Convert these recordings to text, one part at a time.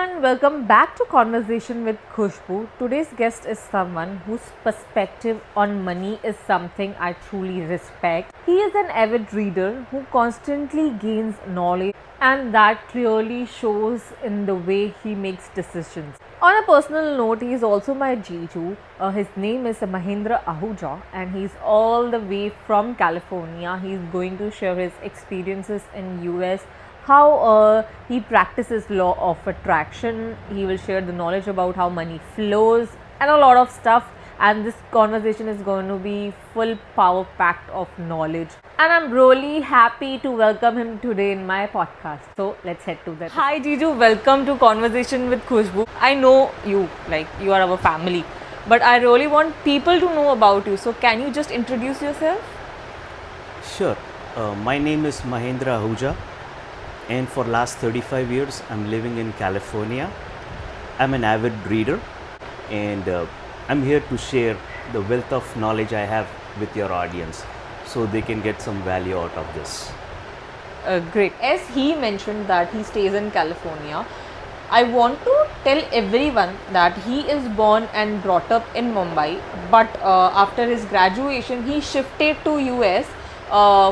everyone, welcome back to Conversation with Khushbu. Today's guest is someone whose perspective on money is something I truly respect. He is an avid reader who constantly gains knowledge, and that clearly shows in the way he makes decisions. On a personal note, he is also my Jiju. His name is Mahendra Ahuja, and he's all the way from California. He's going to share his experiences in US, how he practices law of attraction. He will share the knowledge about how money flows and a lot of stuff, and this conversation is going to be full power packed of knowledge, and I'm really happy to welcome him today in my podcast. So let's head to that. Hi Jiju, welcome to Conversation with Khushbu. I know you, like you are our family, but I really want people to know about you, so can you just introduce yourself? Sure. My name is Mahendra Ahuja, and for last 35 years I'm living in California. I'm an avid reader, and I'm here to share the wealth of knowledge I have with your audience so they can get some value out of this. Great. As he mentioned that he stays in California, I want to tell everyone that he is born and brought up in Mumbai, but after his graduation, he shifted to US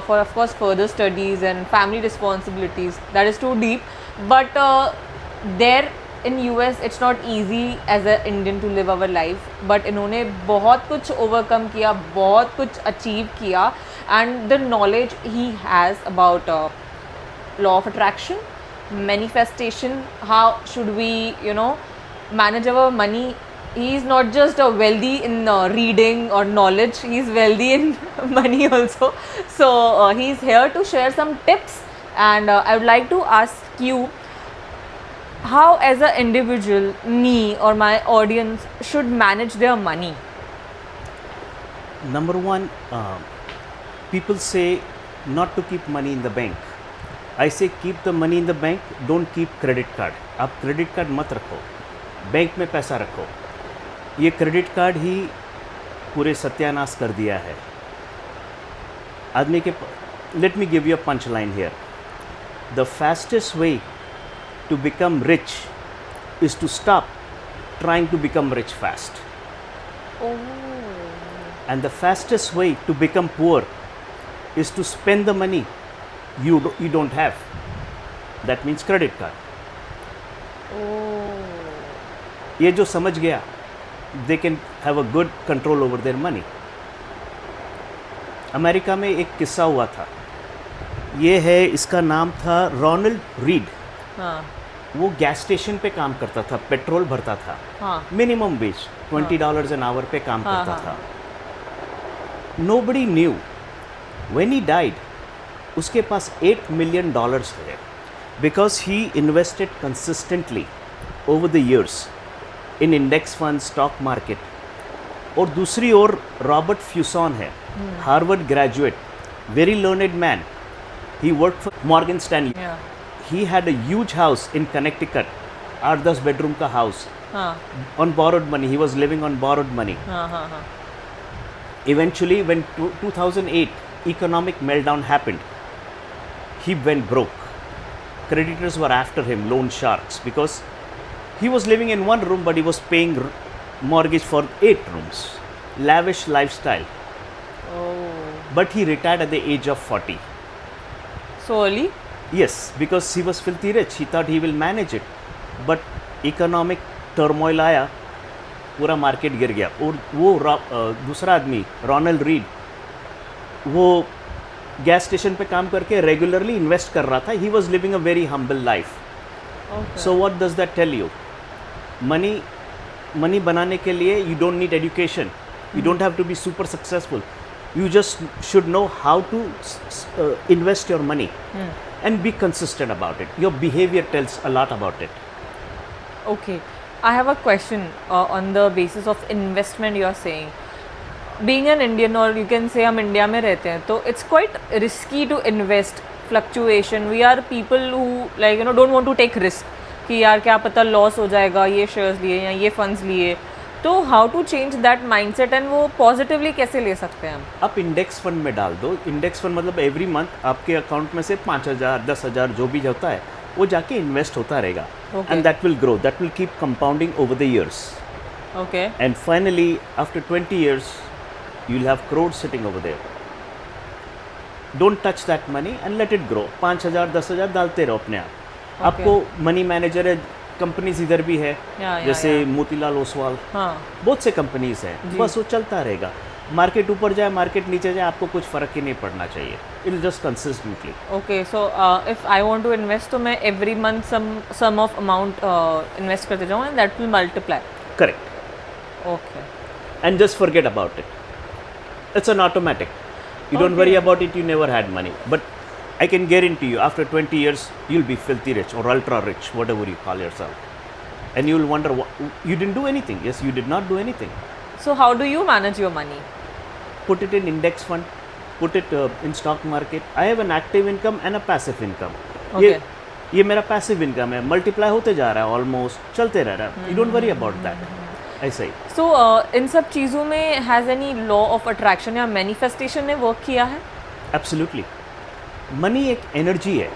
for, of course, further studies and family responsibilities. That is too deep, but there in US it's not easy as an Indian to live our life, but इन्होंने बहुत कुछ overcome किया, बहुत कुछ achieve किया, and the knowledge he has about law of attraction, manifestation, how should we manage our money. He is not just wealthy in reading or knowledge, he is wealthy in money also. So he is here to share some tips, and I would like to ask you, how as an individual, me or my audience should manage their money? Number one, people say not to keep money in the bank. I say keep the money in the bank, don't keep credit card. आप credit card मत रखो, bank में पैसा रखो. ये credit card ही पूरे सत्यानाश कर दिया है आदमी के. Let me give you a punch line here. The fastest way to become rich is to stop trying to become rich fast. And the fastest way to become poor is to spend the money you don't have. That means credit card. ये जो समझ गया, they can have a good control over their money. America में एक किस्सा हुआ था, ये है, इसका नाम था रोनाल्ड रीड. वो गैस स्टेशन पे काम करता था, पेट्रोल भरता था, मिनिमम वेज $20 an hour पे काम करता था. Nobody knew. When he died, उसके पास $8 million है, because he invested consistently over the years in index fund, stock market. और दूसरी ओर रॉबर्ट फ्यूसन है, Harvard graduate, very learned man. He work for Morgan Stanley. He had a huge house in Connecticut, 8-10 bedroom का house, on borrowed money. He was living on borrowed money. Eventually, when 2008 economic meltdown happened, he went broke. Creditors were after him, loan sharks, because he was living in one room but he was paying mortgage for 8 rooms. Lavish lifestyle. But he retired at the age of 40. So early? Yes, because he was filthy rich. He thought he will manage it. But economic turmoil आया, पूरा market गिर गया. और वो दूसरा आदमी Ronald Read, वो gas station पे काम करके रेगुलरली इन्वेस्ट कर रहा था. He was living a very humble life. So what does that tell you? Money बनाने के लिए you don't need education, you don't have to be super successful. You just should know how to invest your money and be consistent about it. Your behavior tells a lot about it. Okay, I have a question on the basis of investment you are saying. Being an Indian, or you can say हम India में रहते हैं, तो it's quite risky to invest. Fluctuation. We are people who don't want to take risk. कि यार क्या पता loss हो जाएगा, ये शेयर्स लिए या ये फंड्स लिए. तो how to change that mindset, and वो पॉजिटिवली कैसे ले सकते हैं हम? आप इंडेक्स फंड में डाल दो. इंडेक्स फंड मतलब एवरी मंथ आपके अकाउंट में से 5,000 10,000 जो भी होता है वो जाके इन्वेस्ट होता रहेगा Okay. And that will grow, that will keep compounding over the years Okay. And finally after 20 years you will have crores sitting over there. Don't touch that money and let it grow. 5,000 10,000 डालते रहो अपने आप. आपको money manager है, companies इधर भी है, जैसे मोतीलाल ओसवाल, हाँ. बहुत से कंपनीज हैं, बस वो चलता रहेगा. मार्केट ऊपर जाए मार्केट नीचे जाए आपको कुछ फ़र्क ही नहीं पड़ना चाहिए. It will just consistently. Okay, so if I want to invest, तो मैं every month some of amount invest करते जाऊँ and that will multiply. Correct. Okay. And just forget about it. It's an automatic. You don't worry about it, you never had money. But I can guarantee you, after 20 years, you'll be filthy rich or ultra rich, whatever you call yourself. And you'll wonder, you didn't do anything. Yes, you did not do anything. So how do you manage your money? Put it in index fund, put it in stock market. I have an active income and a passive income. Okay. ये मेरा passive income है, multiply होते जा रहा है almost, चलते रह रहा है. You don't worry about that. ऐसा ही. So इन सब चीज़ों में has any law of attraction या मैनिफेस्टेशन ने वर्क किया है? एब्सोल्युटली. मनी एक एनर्जी है.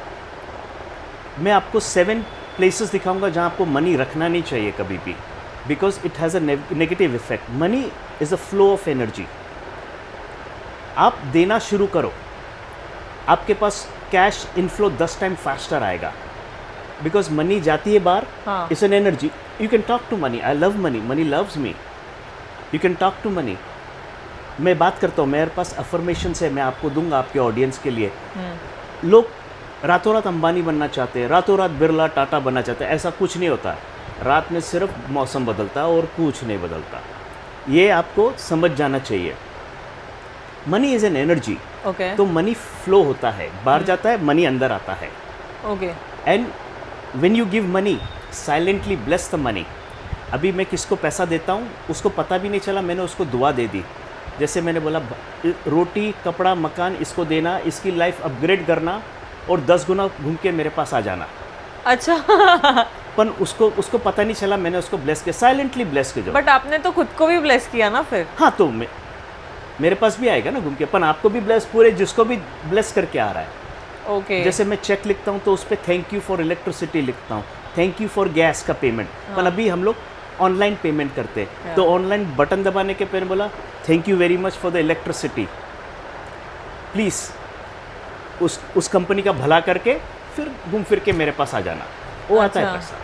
मैं आपको 7 प्लेसेस दिखाऊंगा जहां आपको मनी रखना नहीं चाहिए कभी भी, because it has a negative effect. Money is a flow of energy. आप देना शुरू करो, आपके पास कैश इनफ्लो 10 टाइम फास्टर आएगा, बिकॉज मनी जाती है बाहर. हाँ. It's an energy. You can talk to money. I love money, money loves me. You can talk to money. मैं बात करता हूँ, मेरे पास अफर्मेशंस है, मैं आपको दूंगा आपके ऑडियंस के लिए. लोग रातों रात अंबानी बनना चाहते हैं, रातों रात बिरला टाटा बनना चाहते हैं. ऐसा कुछ नहीं होता. रात में सिर्फ मौसम बदलता है और कुछ नहीं बदलता. ये आपको समझ जाना चाहिए. Money is an energy. Okay. तो मनी फ्लो होता है, बाहर जाता है, मनी अंदर आता है. Okay. And when you give money, silently bless the money. अभी मैं किसको पैसा देता हूँ उसको पता भी नहीं चला, मैंने उसको दुआ दे दी. जैसे मैंने बोला, रोटी कपड़ा मकान इसको देना, इसकी लाइफ अपग्रेड करना और 10 गुना घूम के मेरे पास आ जाना. अच्छा. पर उसको पता नहीं चला, मैंने उसको ब्लेस किया, साइलेंटली ब्लेस किया. बट आपने तो खुद को भी ब्लेस किया ना फिर. हाँ, तो मेरे पास भी आएगा ना घूम के. पर आपको भी ब्लेस, पूरे जिसको भी ब्लेस करके आ रहा है. ओके. जैसे मैं चेक लिखता हूँ तो उस पर थैंक यू फॉर इलेक्ट्रिसिटी लिखता हूँ, थैंक यू फॉर गैस का पेमेंट. पर अभी हम लोग ऑनलाइन पेमेंट करते हैं, तो ऑनलाइन बटन दबाने के पहले बोला thank you very much for the electricity, please उस कंपनी का भला करके फिर घूम फिर के मेरे पास आ जाना. वो आता है पैसा.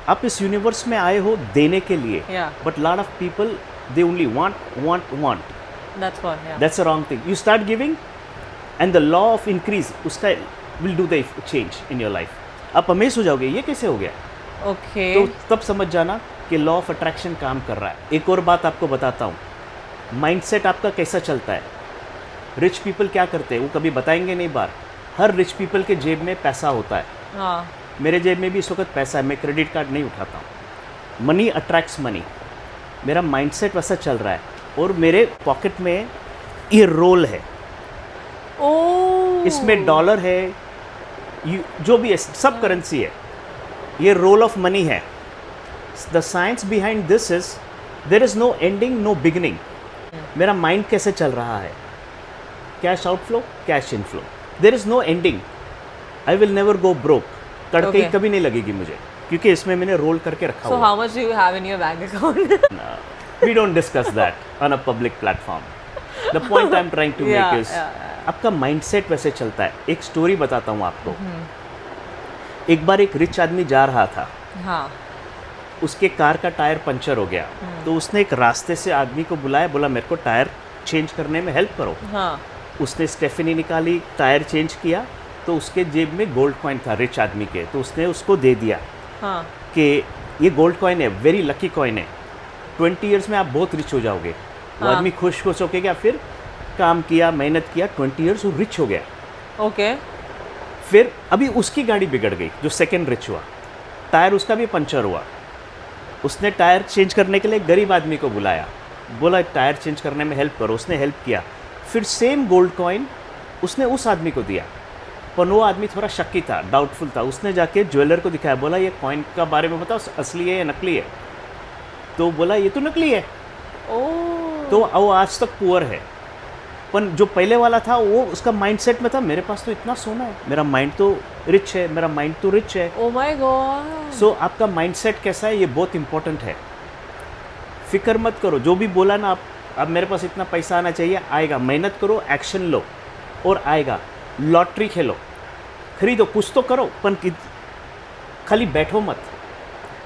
आप इस यूनिवर्स में आए हो देने के लिए, but lot of people they only want. That's a wrong thing. You start giving and the law of increase उसका will do the change in your life. आप अमेज हो जाओगे, ये कैसे हो गया. ओके. तो तब समझ जाना कि लॉ ऑफ अट्रैक्शन काम कर रहा है. एक और बात आपको बताता हूँ, माइंडसेट आपका कैसा चलता है. रिच पीपल क्या करते हैं वो कभी बताएंगे नहीं बाहर. हर रिच पीपल के जेब में पैसा होता है. हाँ. मेरे जेब में भी इस वक्त पैसा है, मैं क्रेडिट कार्ड नहीं उठाता हूँ. Money attracts money. मेरा माइंडसेट वैसा चल रहा है और मेरे पॉकेट में ये रोल है. इसमें डॉलर है, जो भी है, सब करेंसी है. ये रोल ऑफ मनी है. The science behind this is there is no ending no beginning. मेरा माइंड कैसे चल रहा है, cash outflow cash inflow, there is no ending. I will never go broke. तड़के Okay. कभी नहीं लगेगी मुझे, क्योंकि इसमें मैंने रोल करके रखा So हुआ. how much do you have in your bank account? We don't discuss that on a public platform. The point I'm trying to make is, आपका माइंडसेट वैसे चलता है. एक स्टोरी बताता हूँ आपको. एक बार एक रिच आदमी जा रहा था, हाँ. उसके कार का टायर पंचर हो गया, तो उसने एक रास्ते से आदमी को बुलाया, बोला मेरे को टायर चेंज करने में हेल्प करो. हाँ. उसने स्टेफनी निकाली, टायर चेंज किया, तो उसके जेब में गोल्ड कॉइन था रिच आदमी के, तो उसने उसको दे दिया. हाँ. कि ये गोल्ड कॉइन है, वेरी लकी कॉइन है, 20 ईयर्स में आप बहुत रिच हो जाओगे. वो आदमी खुश हो गया, फिर काम किया, मेहनत किया, 20 ईयर्स वो रिच हो गया. ओके. फिर अभी उसकी गाड़ी बिगड़ गई, जो सेकंड रिच हुआ, टायर उसका भी पंचर हुआ. उसने टायर चेंज करने के लिए गरीब आदमी को बुलाया, बोला टायर चेंज करने में हेल्प करो. उसने हेल्प किया. फिर सेम गोल्ड कॉइन उसने उस आदमी को दिया, पर वो आदमी थोड़ा शक्की था, डाउटफुल था. उसने जाके ज्वेलर को दिखाया, बोला ये कॉइन का बारे में बताओ, असली है या नकली है. तो बोला ये तो नकली है. ओह. तो वो आज तक पुअर है, पर जो पहले वाला था वो उसका माइंडसेट में था मेरे पास तो इतना सोना है, मेरा माइंड तो रिच है, मेरा माइंड तो रिच है। Oh my God. सो आपका माइंडसेट कैसा है ये बहुत इंपॉर्टेंट है। फिक्र मत करो, जो भी बोला ना आप, अब मेरे पास इतना पैसा आना चाहिए, आएगा। मेहनत करो, एक्शन लो और आएगा। लॉटरी खेलो, खरीदो, कुछ तो करो, पर खाली बैठो मत।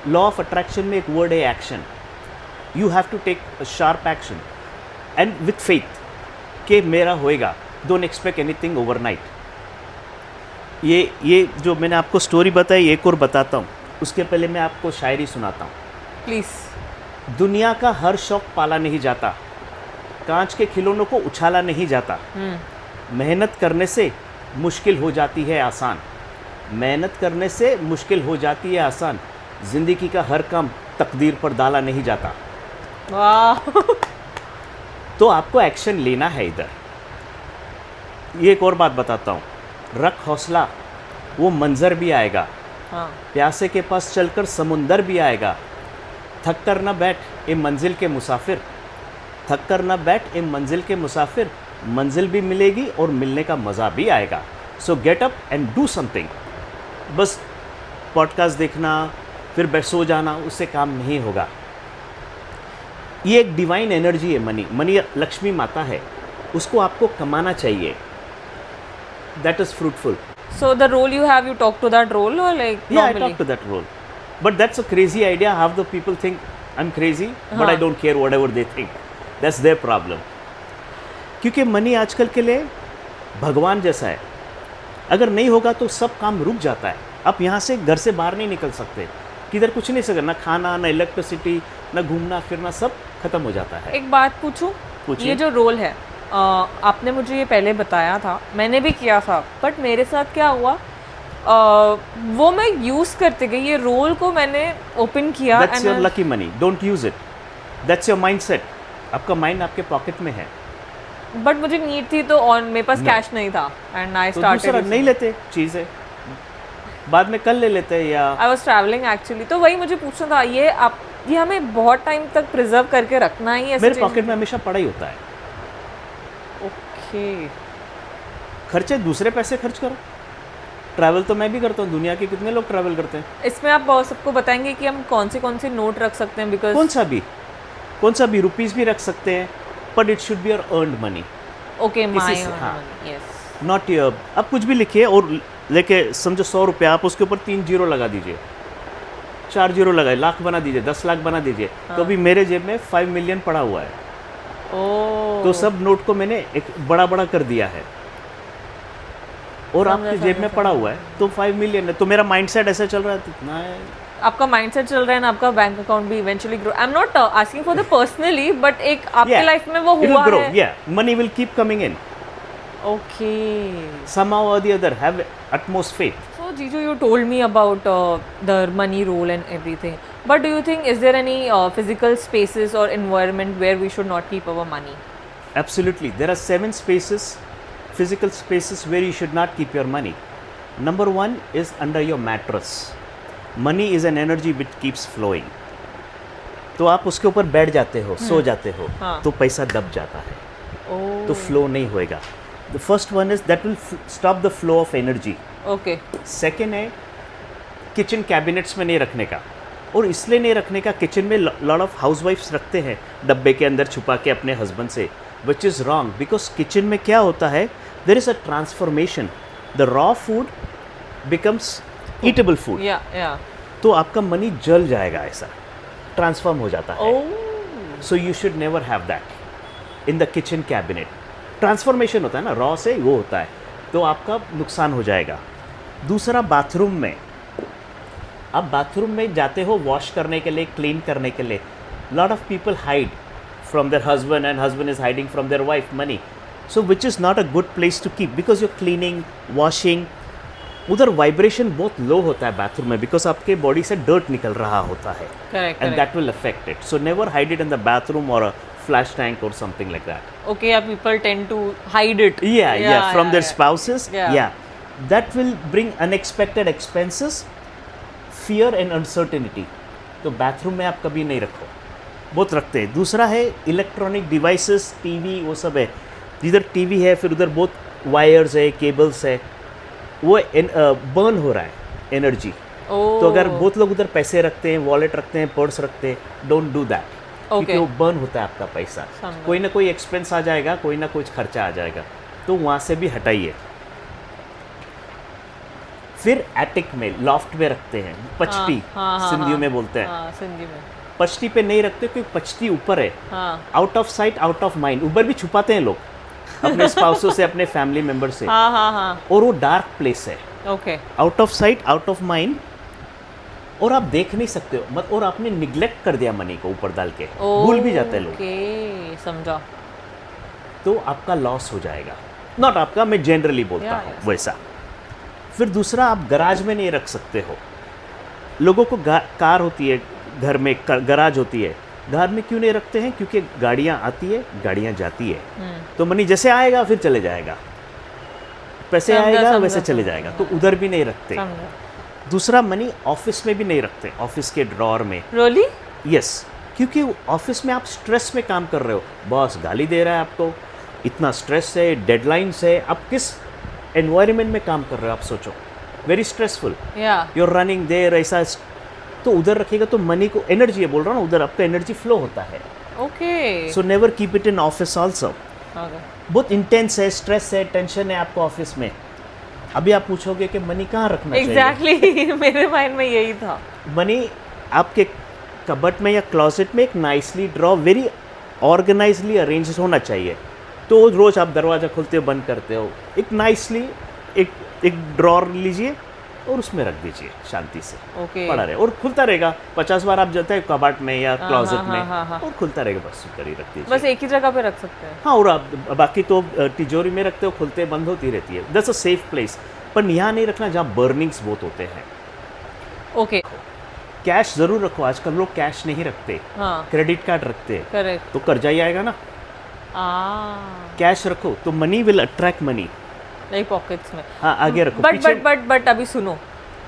लॉ ऑफ अट्रैक्शन में एक वर्ड है action. You have to take sharp action and with faith कि मेरा होएगा। Don't expect anything overnight. ये जो मैंने आपको स्टोरी बताई एक और बताता हूँ, उसके पहले मैं आपको शायरी सुनाता हूँ। प्लीज। दुनिया का हर शौक पाला नहीं जाता, कांच के खिलौनों को उछाला नहीं जाता, मेहनत करने से मुश्किल हो जाती है आसान, मेहनत करने से मुश्किल हो जाती है आसान, जिंदगी का हर काम तकदीर पर डाला नहीं जाता। वाह। तो आपको एक्शन लेना है इधर। ये एक और बात बताता हूँ, रख हौसला, वो मंजर भी आएगा, हाँ। प्यासे के पास चलकर समुंदर भी आएगा, थक कर न बैठ ए मंजिल के मुसाफिर, थक कर न बैठ ए मंजिल के मुसाफिर, मंजिल भी मिलेगी और मिलने का मज़ा भी आएगा। सो get up and do something. बस पॉडकास्ट देखना फिर सो जाना, उससे काम नहीं होगा। ये एक डिवाइन एनर्जी है। मनी लक्ष्मी माता है, उसको आपको कमाना चाहिए। That is fruitful. So the role you have, you talk to that role or like Yeah, I normally? talk to that role. But that's a crazy idea. Half the people think I'm crazy, but I don't care whatever they think. That's their problem. क्योंकि money आजकल के लिए भगवान जैसा है। अगर नहीं होगा तो सब काम रुक जाता है। आप यहाँ से घर से बाहर नहीं निकल सकते, किधर कुछ नहीं सकते, ना खाना, ना इलेक्ट्रिसिटी, ना घूमना फिरना, सब खत्म हो जाता है। एक बात पूछूं? पूछिए। ये जो रोल है, आपने मुझे ये पहले बताया था, मैंने भी किया था, बट मेरे साथ क्या हुआ, वो मैं यूज़ करते गई, ये रोल को मैंने ओपन किया। That's your lucky money. Don't use it. That's your mindset. आपका माइंड आपके पॉकेट में है। बट मुझे नीड थी तो ऑन, मेरे पास No. कैश नहीं था एंड आई तो दूसरा स्टार्टेड। नहीं लेते चीज़ें, बाद में कल ले लेते हैं या आई वाज ट्रैवलिंग एक्चुअली, तो वही मुझे पूछना था, ये हमें बहुत टाइम तक प्रिजर्व करके रखना ही है? मेरे पॉकेट में हमेशा पड़ा ही होता है। ओके। खर्चे दूसरे पैसे खर्च करो। ट्रैवल तो मैं भी करता हूँ, दुनिया के कितने लोग ट्रैवल करते हैं। इसमें आप सबको बताएंगे कि हम कौन से नोट रख सकते हैं? बिकॉज कौन सा भी रुपीस भी रख सकते हैं, but it should be your earned money, okay, my हाँ। यस। Not your. आप कुछ भी लिखिए और लेके समझो 100 रुपया, आप उसके ऊपर 3 जीरो लगा दीजिए, 4 जीरो लगाए, लाख बना दीजिए, 10 लाख बना दीजिए। तो अभी मेरे जेब में 5 मिलियन पड़ा हुआ है। ओह। तो सब नोट को मैंने एक बड़ा बड़ा कर दिया है और आपके जेब में पड़ा हुआ है, तो 5 मिलियन है। तो मेरा माइंडसेट ऐसा चल रहा है, इतना है। आपका माइंडसेट चल रहा है ना, आपका बैंक अकाउंट भी eventually grow. I am not asking for the personally, but एक आपके लाइफ में वो हुआ है। Yeah, money will keep coming in. Okay. Somehow or the other, have utmost faith. So Jiju, you told me about the money role and everything, but do you think is there any physical spaces or environment where we should not keep our money? Absolutely. There are 7 spaces, physical spaces where you should not keep your money. Number 1 is under your mattress. Money is an energy which keeps flowing. तो आप उसके ऊपर बैठ जाते हो, सो जाते हो, हाँ। तो पैसा दब जाता है, Oh. तो फ्लो नहीं होएगा। The first one is that will stop the flow of energy. Okay. Second है किचन कैबिनेट्स में नहीं रखने का, और इसलिए नहीं रखने का, किचन में लॉट ऑफ हाउसवाइफ्स रखते हैं डब्बे के अंदर छुपा के अपने हस्बैंड से, which is wrong. Because kitchen में क्या होता है, there is a transformation, the raw food becomes eatable food. Yeah. तो आपका मनी जल जाएगा, ऐसा ट्रांसफॉर्म हो जाता है। Oh. So you should never have that in the kitchen cabinet. Transformation होता है ना, रॉ से वो होता है, तो आपका नुकसान हो जाएगा। दूसरा, बाथरूम में, आप बाथरूम में जाते हो वॉश करने के लिए, क्लीन करने के लिए, lot of people hide from their husband and husband is hiding from their wife money, so which is not a good place to keep, because your cleaning, washing, उधर वाइब्रेशन बहुत low होता है bathroom में, because आपके body से dirt निकल रहा होता है, Correct. And that will affect it. So never hide it in the bathroom और अ flash tank or something like that. Okay, yeah, people tend to hide it. Yeah, from their spouses. Yeah. That will bring unexpected expenses, fear and uncertainty. तो bathroom में आप कभी नहीं रखो, बहुत रखते हैं। दूसरा है इलेक्ट्रॉनिक डिवाइसेस, टीवी, वो सब है, जिधर टीवी है फिर उधर बहुत वायर्स है, केबल्स है, वो बर्न हो रहा है एनर्जी। Oh. तो अगर बहुत लोग उधर पैसे रखते हैं, वॉलेट रखते हैं, पर्स रखते हैं, डोंट डू दैट, क्योंकि वो बर्न होता है आपका पैसा। समझा। कोई ना कोई एक्सपेंस आ जाएगा, कोई ना कुछ खर्चा आ जाएगा, तो वहाँ से भी हटाइए। फिर एटिक में, लॉफ्ट में रखते हैं, पचटी सिंधियों में बोलते हैं। हाँ, सिंधी में। पचटी पे नहीं रखते क्योंकि पचटी ऊपर है, हाँ out of sight out of mind, ऊपर भी छुपाते हैं लोग अपने स्पाउसों से, अपने फैमिली मेंबर से, हाँ हाँ हाँ। और वो डार्क प्लेस है, okay. Out of sight out of mind, और आप देख नहीं सकते हो, मत, और आपने निग्लेक्ट कर दिया मनी को ऊपर डाल के, भूल भी जाते हैं लोग, ओके, समझा। तो आपका लॉस हो जाएगा। नॉट आपका, मैं जनरली बोलता हूँ वैसा। फिर दूसरा, आप गराज में नहीं रख सकते हो। लोगों को कार होती है घर में, गराज होती है, घर में क्यों नहीं रखते हैं? क्योंकि गाड़ियाँ आती है, गाड़ियाँ जाती है, तो मनी जैसे आएगा फिर चले जाएगा, पैसे आएगा वैसे चले जाएगा, तो उधर भी नहीं रखते। दूसरा, मनी ऑफिस में भी नहीं रखते, ऑफिस के ड्रॉर में। रियली? यस, क्योंकि ऑफिस में आप स्ट्रेस में काम कर रहे हो, बॉस गाली दे रहा है आपको, इतना स्ट्रेस है, डेडलाइंस है, आप किस एनवायरनमेंट में काम कर रहे हो आप सोचो, very stressful, you are running there, ऐसा, तो उधर रखिएगा तो मनी को, एनर्जी है बोल रहा हूँ ना, उधर आपका एनर्जी फ्लो होता है। Okay. So never keep it in office also. बहुत इंटेंस है, स्ट्रेस है, टेंशन है आपको ऑफिस में, अभी आप पूछोगे कि मनी कहाँ रखना चाहिए? एग्जैक्टली मेरे माइंड में यही था। मनी आपके कबर्ड में या क्लोजेट में एक नाइसली ड्रॉ, वेरी ऑर्गेनाइजली अरेंज होना चाहिए। तो रोज आप दरवाज़ा खोलते हो, बंद करते हो, एक नाइसली एक ड्रॉर लीजिए और उसमें रख दीजिए शांति से, ओके। पड़ा रहे और खुलता रहेगा। 50 बार आप जाते हैं कबर्ड में या क्लोजेट में, हाँ। और खुलता रहेगा, बस उधर ही रख दीजिए। बस एक ही जगह पे रख सकते हैं। हाँ, और आप बाकी तो तिजोरी में रखते हो, खुलते बंद होती रहती है, दैट्स अ सेफ प्लेस। पर यहाँ नहीं रखना जहाँ बर्निंग्स बहुत होते हैं। ओके। कैश जरूर रखो, आजकल लोग कैश नहीं रखते, हाँ, क्रेडिट कार्ड रखते हैं, करेक्ट। तो कर्जा ही आएगा ना। कैश रखो तो मनी विल अट्रैक्ट मनी। नहीं, पॉकेट्स में। हाँ, आगे रखो। बट अभी सुनो,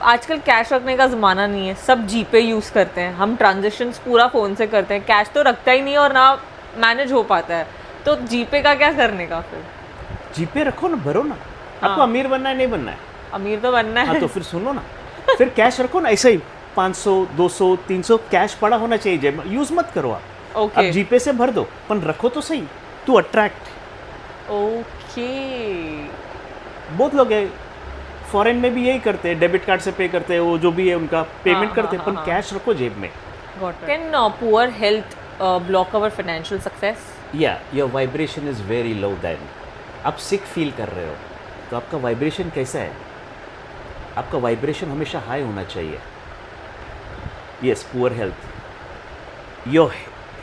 आजकल कैश रखने का ज़माना नहीं है, सब जीपे यूज़ करते हैं, हम ट्रांजेक्शन्स पूरा फ़ोन से करते हैं, कैश तो रखता ही नहीं और ना मैनेज हो पाता है, तो जीपे का क्या करने का फिर? जीपे रखो ना, भरो ना। आपको अमीर बनना है, नहीं बनना है? अमीर तो बनना है। हाँ, तो फिर सुनो ना, फिर कैश रखो ना, ऐसे ही 500 200 300 कैश पड़ा होना चाहिए जेब में, यूज़ मत करो आप। ओके। आप जीपे से भर दो, पर रखो तो सही, टू अट्रैक्ट। ओके। बहुत लोग हैं फॉरेन में भी यही करते हैं, डेबिट कार्ड से पे करते हैं, वो जो भी है उनका पेमेंट करते हैं, पर कैश रखो जेब में। Can poor health block our financial success? या your vibration is very low then. आप सिक फील कर रहे हो तो आपका वाइब्रेशन कैसा है? आपका वाइब्रेशन हमेशा हाई होना चाहिए। Yes, poor health, your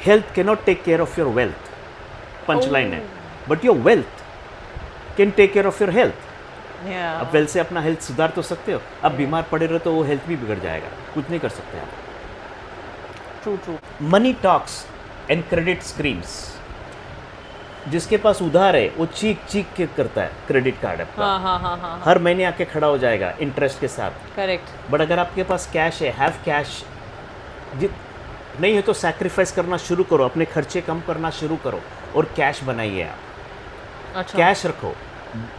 health can not take care of your wealth, punch line है, but your wealth can take care of your health. आप वेल्थ से अपना हेल्थ सुधार तो सकते हो, अब बीमार पड़े रहो तो वो हेल्थ भी बिगड़ जाएगा, कुछ नहीं कर सकते आप। True. Money talks and credit screams. जिसके पास उधार है वो चीख चीख के करता है क्रेडिट कार्ड आपका। हाँ। हर महीने आके खड़ा हो जाएगा इंटरेस्ट के साथ। करेक्ट। बट अगर आपके पास कैश है, हैव कैश, नहीं है तो सैक्रिफाइस करना शुरू करो, अपने खर्चे कम करना शुरू करो और कैश बनाइए आप। अच्छा। कैश रखो,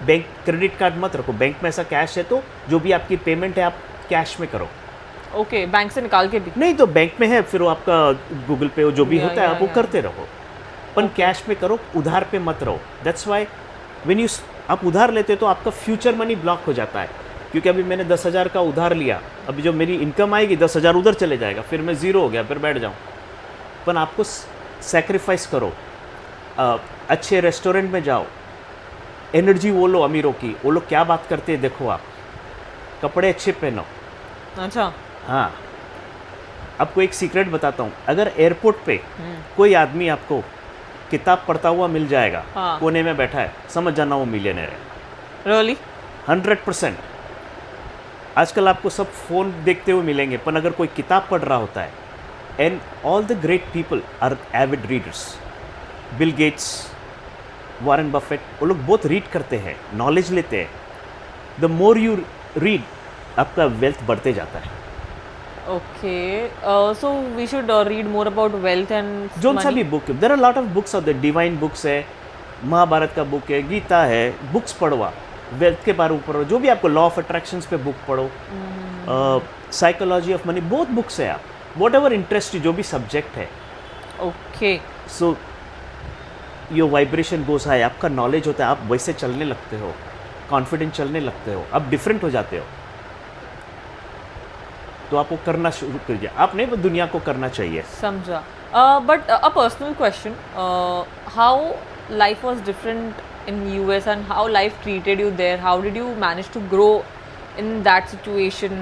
बैंक क्रेडिट कार्ड मत रखो। बैंक में ऐसा कैश है तो जो भी आपकी पेमेंट है आप कैश में करो। ओके, बैंक से निकाल के भी? नहीं तो बैंक में है, फिर वो आपका गूगल पे जो भी होता है आप वो करते रहो, पर कैश में करो, उधार पे मत रहो। दैट्स वाई व्हेन यू आप उधार लेते हो तो आपका फ्यूचर मनी ब्लॉक हो जाता है, क्योंकि अभी मैंने 10,000 का उधार लिया, अभी जो मेरी इनकम आएगी 10,000 उधर चले जाएगा, फिर मैं ज़ीरो हो गया, फिर बैठ जाऊँ। पर आपको सेक्रीफाइस करो, अच्छे रेस्टोरेंट में जाओ, एनर्जी वो लो अमीरों की, वो लोग क्या बात करते हैं देखो आप, कपड़े अच्छे पहनो। अच्छा। हाँ, आपको एक सीक्रेट बताता हूँ, अगर एयरपोर्ट पे कोई आदमी आपको किताब पढ़ता हुआ मिल जाएगा, हाँ। कोने में बैठा है, समझ जाना वो मिलियनर है। रियली? 100%। आजकल आपको सब फ़ोन देखते हुए मिलेंगे, पर अगर कोई किताब पढ़ रहा होता है, and all the great people are avid readers, Bill Gates, Warren Buffett, वो लोग बहुत रीड करते हैं, नॉलेज लेते हैं। द मोर यू रीड, आपका वेल्थ बढ़ते जाता है। Okay, so we should read more about wealth and जोन सा भी book, there are lot of books of the divine books है, महाभारत का बुक है, गीता है, बुक्स पढ़वा, वेल्थ के बारे में पढ़ो, जो भी आपको लॉ ऑफ अट्रैक्शंस पे बुक पढ़ो, साइकोलॉजी ऑफ मनी, बहुत बुक्स है आप, वॉट एवर इंटरेस्ट जो भी सब्जेक्ट है. Okay. So your vibration goes high, आपका नॉलेज होता है, आप वैसे चलने लगते हो, कॉन्फिडेंट चलने लगते हो, आप डिफरेंट हो जाते हो. तो आप वो करना शुरू करिए, आप नहीं, वो दुनिया को करना चाहिए. समझा. But a personal question, how life was different in US and how life treated you there? How did you manage to grow in that situation?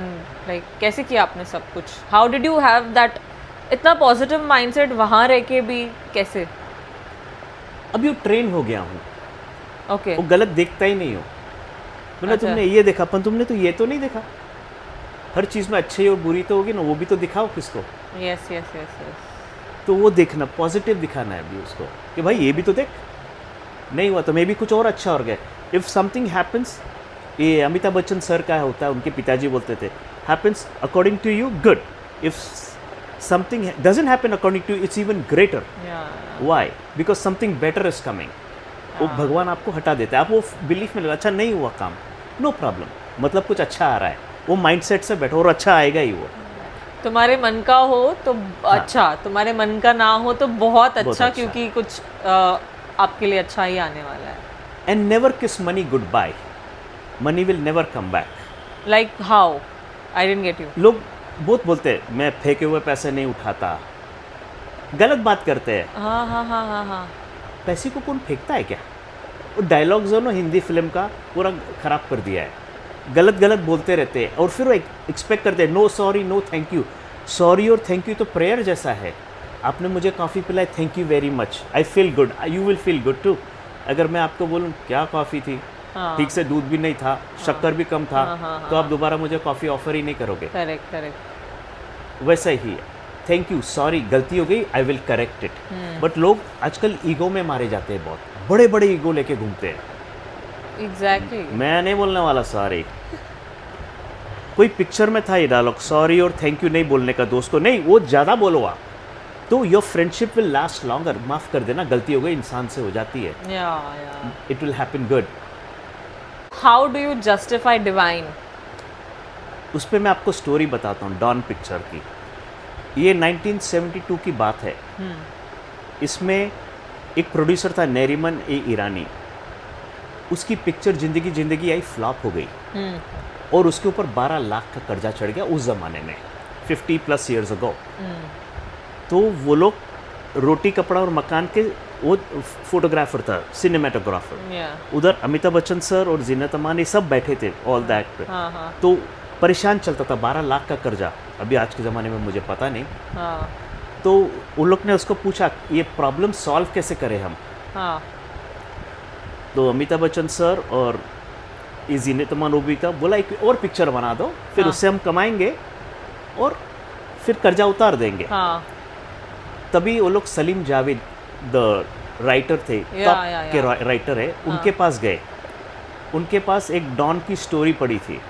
Like कैसे किया आपने सब कुछ? How did you have that इतना positive mindset वहाँ रह के भी कैसे? अभी वो ट्रेन हो गया हूँ, Okay. वो गलत देखता ही नहीं हो. मैंने अच्छा. तुमने ये देखा, पर तुमने तो ये तो नहीं देखा. हर चीज़ में अच्छी और बुरी तो होगी ना, वो भी तो दिखाओ किसको. Yes, yes, yes, yes. तो वो देखना, पॉजिटिव दिखाना है अभी उसको कि भाई ये भी तो देख, नहीं हुआ तो मे भी कुछ और अच्छा हो गया. इफ़ समथिंग हैपन्स, ये अमिताभ बच्चन सर का होता है, उनके पिताजी बोलते थे, happens according to you good, if something doesn't happen according to its even greater. Yeah. Why? Because something better is coming. वो भगवान आपको हटा देता है, आप वो बिलीफ में लगा, अच्छा नहीं हुआ काम, नो प्रॉब्लम, मतलब कुछ अच्छा आ रहा है, वो माइंडसेट से बैठो और अच्छा आएगा ही वो. तुम्हारे मन का हो तो अच्छा, तुम्हारे मन का ना हो तो बहुत अच्छा, अच्छा. क्योंकि कुछ आपके लिए अच्छा ही आने वाला है. And never kiss money goodbye, money will never come back. Like how? I didn't get you. लोग बहुत बोलते हैं मैं फेंके हुए पैसे नहीं उठाता, गलत बात करते हैं. हाँ हाँ हाँ हाँ हाँ. पैसे को कौन फेंकता है क्या? वो डायलॉग्स है ना हिंदी फिल्म का, पूरा खराब कर दिया है. गलत गलत बोलते रहते हैं और फिर वो एक्सपेक्ट करते हैं no sorry no thank you. Sorry और थैंक यू तो प्रेयर जैसा है. आपने मुझे कॉफ़ी पिलाई, thank you very much, I feel good, you will feel good too. अगर मैं आपको बोलूँ क्या कॉफ़ी थी, हाँ. ठीक से दूध भी नहीं था, शक्कर भी कम था, हाँ, तो आप दोबारा मुझे कॉफ़ी ऑफर ही नहीं करोगे. Correct correct. वैसा ही है. थैंक यू, सॉरी, गलती हो गई, I will correct it. But लोग आजकल ईगो में मारे जाते हैं, बहुत बड़े बड़े ईगो लेके घूमते हैं. एग्जैक्टली. मैं नहीं बोलने वाला सॉरी. कोई पिक्चर में था ये डायलॉग, सॉरी और थैंक यू नहीं बोलने का दोस्त को, नहीं, वो ज़्यादा बोलो आप, तो your friendship will last longer. माफ़ कर देना, गलती हो गई, इंसान से हो जाती है, या it will happen good. How do you justify divine? उस पर मैं आपको स्टोरी बताता हूँ, डॉन पिक्चर की. ये 1972 की बात है. इसमें एक प्रोड्यूसर था नरीमन ए ईरानी, उसकी पिक्चर जिंदगी जिंदगी आई फ्लॉप हो गई और उसके ऊपर 12 लाख का कर्जा चढ़ गया उस ज़माने में, 50+ ईयर्स अगो. तो वो लोग रोटी कपड़ा और मकान के, वो फोटोग्राफर था, सिनेमाटोग्राफर, उधर अमिताभ बच्चन सर और जीनत अमान ये सब बैठे थे, ऑल दैट. तो परेशान चलता था, 12 लाख का कर्जा. अभी आज के ज़माने में मुझे पता नहीं. तो उन लोग ने उसको पूछा ये प्रॉब्लम सॉल्व कैसे करें हम. तो अमिताभ बच्चन सर और ये जीनत अमान वो भी था, बोला एक और पिक्चर बना दो, फिर उससे हम कमाएंगे और फिर कर्जा उतार देंगे. तभी वो लोग सलीम जावेद द राइटर थे, टॉप के राइटर है, उनके पास गए. उनके पास एक डॉन की स्टोरी पड़ी थी,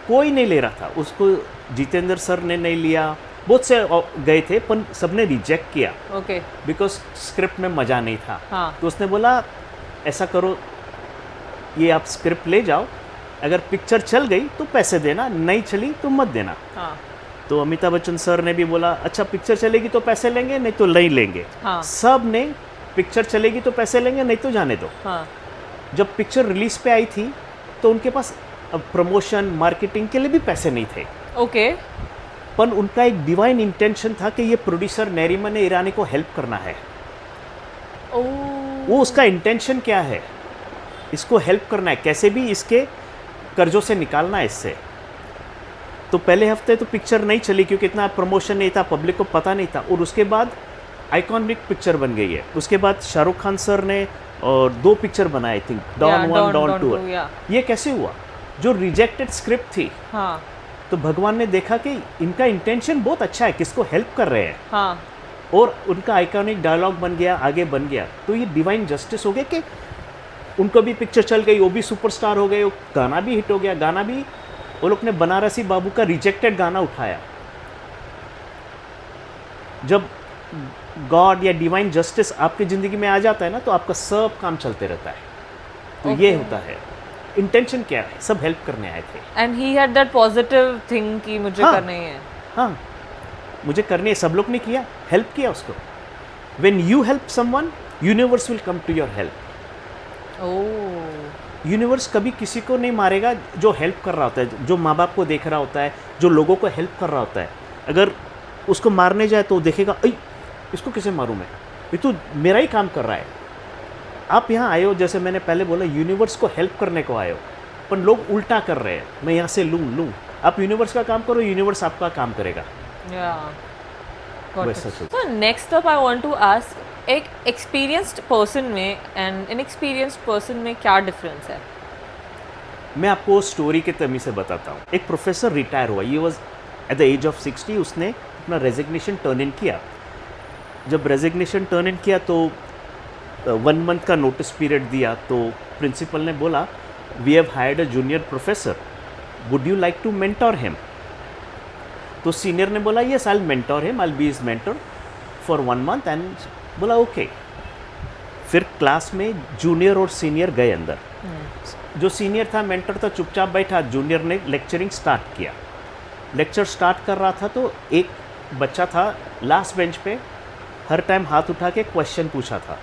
कोई नहीं ले रहा था उसको. जितेंद्र सर ने नहीं लिया, बहुत से गए थे पर सबने रिजेक्ट किया, ओके, बिकॉज स्क्रिप्ट में मज़ा नहीं था. तो उसने बोला ऐसा करो, ये आप स्क्रिप्ट ले जाओ, अगर पिक्चर चल गई तो पैसे देना, नहीं चली तो मत देना. तो अमिताभ बच्चन सर ने भी बोला अच्छा पिक्चर चलेगी तो पैसे लेंगे, नहीं तो नहीं लेंगे. सब ने पिक्चर चलेगी तो पैसे लेंगे, नहीं तो जाने दो. जब पिक्चर रिलीज पे आई थी तो उनके पास प्रमोशन मार्केटिंग के लिए भी पैसे नहीं थे. ओके. पर उनका एक डिवाइन इंटेंशन था कि ये प्रोड्यूसर नरीमन ईरानी को हेल्प करना है. वो उसका इंटेंशन क्या है, इसको हेल्प करना है, कैसे भी इसके कर्जों से निकालना है इससे. तो पहले हफ्ते तो पिक्चर नहीं चली क्योंकि इतना प्रमोशन नहीं था, पब्लिक को पता नहीं था. और उसके बाद आइकॉनिक पिक्चर बन गई है. उसके बाद शाहरुख खान सर ने और 2 पिक्चर बनाए, आई थिंक डॉन 1 डॉन 2. ये कैसे हुआ, जो रिजेक्टेड स्क्रिप्ट थी. तो भगवान ने देखा कि इनका इंटेंशन बहुत अच्छा है, किसको हेल्प कर रहे हैं, और उनका आइकॉनिक डायलॉग बन गया, आगे बन गया. तो ये डिवाइन जस्टिस हो गया कि उनको भी पिक्चर चल गई, वो भी सुपरस्टार हो गए, वो गाना भी हिट हो गया. गाना भी वो लोग ने बनारसी बाबू का रिजेक्टेड गाना उठाया. जब गॉड या डिवाइन जस्टिस आपकी ज़िंदगी में आ जाता है ना, तो आपका सब काम चलते रहता है। तो ये Okay. होता है। इंटेंशन क्या है? सब हेल्प करने आए थे। And he had that positive thing कि मुझे हाँ. करना ही है. हाँ, मुझे करनी है, सब लोग ने किया, हेल्प किया उसको। When you help someone, universe will come to your help. Oh. Universe कभी किसी को नहीं मारेगा जो हेल्प कर रहा होता है, जो माँ बाप को देख रहा होता है, जो लोगों को हेल्प कर रहा होता है। अगर उसको मारने जाए तो देखेगा, अई इसको कैसे मारूं मैं, ये तो मेरा ही काम कर रहा है। आप यहाँ आए हो, जैसे मैंने पहले बोला, यूनिवर्स को हेल्प करने को आए हो, पर लोग उल्टा कर रहे हैं, मैं यहाँ से लूँ। आप यूनिवर्स का काम करो, यूनिवर्स आपका काम करेगा। Yeah. Got वैसा it. सोचो। So next up I want to ask, एक experienced person में and inexperienced person में क्या difference है? मैं आपको स्टोरी के तमी से बताता हूँ। एक प्रोफेसर रिटायर हुआ, ये was at the age of 60, उसने अपना रेजिग्नेशन टर्न इन किया। जब रेजिग्नेशन टर्न इन किया तो 1 मंथ का नोटिस पीरियड दिया, तो प्रिंसिपल ने बोला, we have hired a junior professor, would you like to mentor him? तो सीनियर ने बोला, yes I will mentor him, I will be his mentor for 1 month. And बोला ओके। फिर क्लास में जूनियर और सीनियर गए अंदर। जो सीनियर था, मेंटर था, चुपचाप बैठा। जूनियर ने लेक्चरिंग स्टार्ट किया। लेक्चर स्टार्ट कर रहा था तो एक बच्चा था लास्ट बेंच पे, हर टाइम हाथ उठा के क्वेश्चन पूछा था।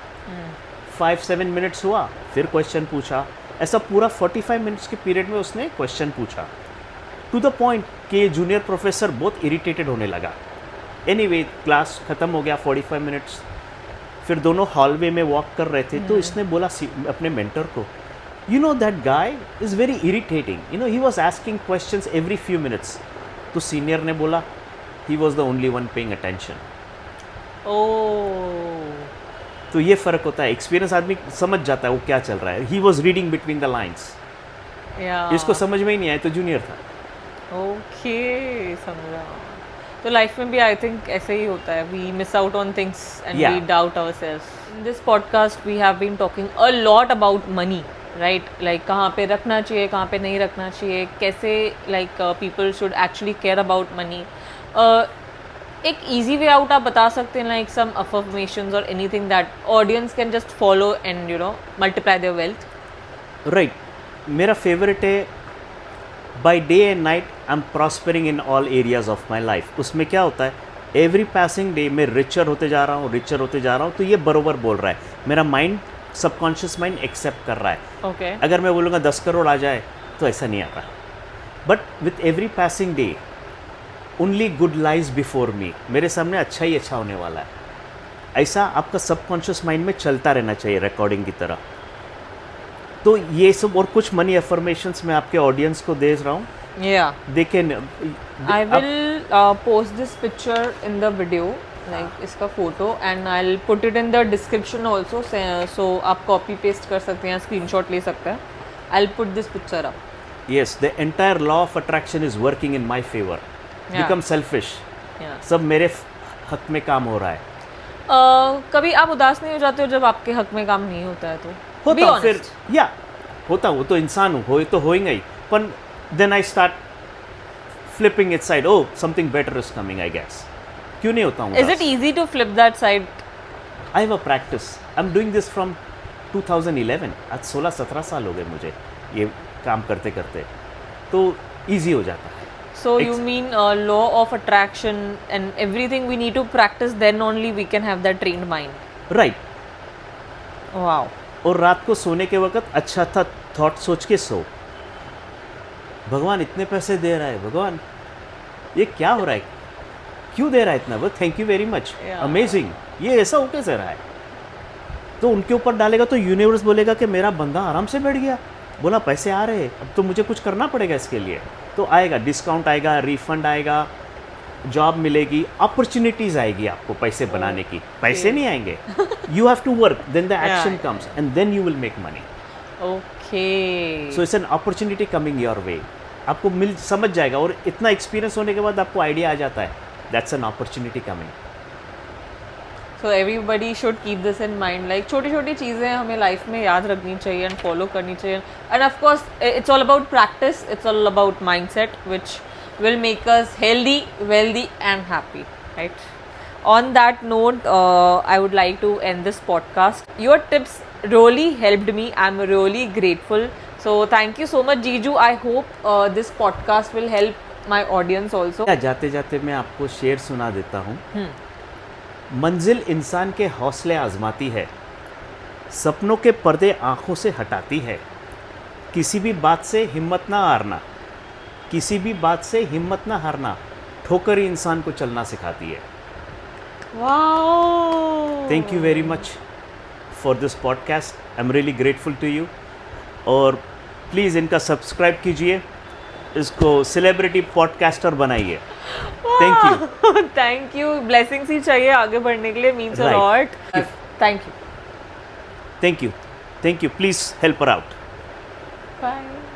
5-7 मिनट्स हुआ, फिर क्वेश्चन पूछा। ऐसा पूरा 45 मिनट्स के पीरियड में उसने क्वेश्चन पूछा, टू द पॉइंट कि जूनियर प्रोफेसर बहुत इरिटेटेड होने लगा। एनीवे, क्लास ख़त्म हो गया, 45 मिनट्स। फिर दोनों हॉलवे में वॉक कर रहे थे, तो इसने बोला अपने मेंटर को, you know that guy is very irritating, you know he was asking questions every few minutes. तो सीनियर ने बोला, he was the only one paying attention. Oh. तो ये फ़र्क होता है, एक्सपीरियंस आदमी समझ जाता है वो क्या चल रहा है। He was reading between the lines. Yeah. इसको समझ में ही नहीं आया तो जूनियर था। Okay, समझा. तो लाइफ में भी आई थिंक ऐसे ही होता है, we miss out on things and Yeah. We doubt ourselves. In this podcast we have been talking a lot about money, right? Like कहाँ पे रखना चाहिए, कहाँ पे नहीं रखना चाहिए, कैसे like people should actually care about money. एक easy way out आप बता सकते हैं, like some affirmations or anything that audience can just follow and you know multiply their wealth? Right, मेरा फेवरेट है, by day and night I am prospering in all areas of my life. उसमें क्या होता है, every passing day मैं richer होते जा रहा हूँ, रिचर होते जा रहा हूँ। तो ये बरोबर बोल रहा है, मेरा माइंड, सबकॉन्शियस माइंड एक्सेप्ट कर रहा है। Okay. अगर मैं बोलूँगा 10 करोड़ आ जाए तो ऐसा नहीं आता। But with every passing day only good lies before me, मेरे सामने अच्छा ही अच्छा होने वाला है। ऐसा आपका सबकॉन्शियस माइंड में चलता रहना चाहिए, रिकॉर्डिंग की तरह। तो ये सब और कुछ मनी अफर्मेशंस मैं आपके ऑडियंस को दे रहा हूँ। Yeah. They can, I will post this picture in the video, like इसका photo, and I'll put it in the description also, so आप copy paste कर सकते हैं, screenshot ले सकते हैं. I'll put this picture up. Yes, the entire law of attraction is working in my favour. Yeah. Become selfish, Yeah. सब मेरे हक में काम हो रहा है। कभी आप उदास नहीं हो जाते हो जब आपके हक में काम नहीं होता है तो? Be होता हूँ फिर, honest. या होता हूँ, तो इंसान हूँ, हो तो होएगा ही। पर then I start flipping it side, oh something better is coming, I guess. क्यों नहीं होता हूँ? Is it easy to flip that side? I have a practice, I am doing this from 2011। आज 16-17 साल हो गए मुझे ये काम करते करते, तो ईजी हो जाता है। So you mean law of attraction and everything we need to practice, then only we can have that trained mind. Right. Wow. और रात को सोने के वक्त अच्छा था थॉट सोच के सो, भगवान इतने पैसे दे रहा है, भगवान ये क्या हो रहा है, क्यों दे रहा है इतना, बस thank you very much, Yeah. Amazing, ये ऐसा हो कैसे रहा है। तो उनके ऊपर डालेगा तो यूनिवर्स बोलेगा कि मेरा बंदा आराम से बैठ गया, बोला पैसे आ रहे हैं, अब तो मुझे कुछ करना पड़ेगा इसके लिए। तो आएगा, डिस्काउंट आएगा, रिफंड आएगा, जॉब मिलेगी, अपॉर्चुनिटीज आएगी आपको पैसे बनाने की। पैसे नहीं आएंगे, you have to work, then the action Yeah. Comes and then you will make money. Okay. So it's an opportunity coming your way. आपको मिल समझ जाएगा, और इतना एक्सपीरियंस होने के बाद आपको आइडिया आ जाता है, that's an opportunity coming. So everybody should keep this in mind. Like छोटी छोटी चीज़ें हमें लाइफ में याद रखनी चाहिए and follow करनी चाहिए. And of course, it's all about practice. It's all about mindset, which will make us healthy, wealthy, and happy. Right? On that note, I would like to end this podcast. Your tips really helped me. I'm really grateful. So thank you so much, Jiju. I hope this podcast will help my audience also. जाते जाते मैं आपको शेर सुना देता हूँ। मंजिल इंसान के हौसले आजमाती है, सपनों के पर्दे आंखों से हटाती है, किसी भी बात से हिम्मत ना हारना, किसी भी बात से हिम्मत ना हारना, ठोकर ही इंसान को चलना सिखाती है। Wow. Thank you very much for this podcast, I am really grateful to you. और प्लीज़ इनका सब्सक्राइब कीजिए, इसको सेलिब्रिटी पॉडकास्टर बनाइए। Thank you. Thank you. Blessings ही चाहिए आगे बढ़ने के लिए, means a Right. lot. Thank you. Thank you, please help her out. Bye.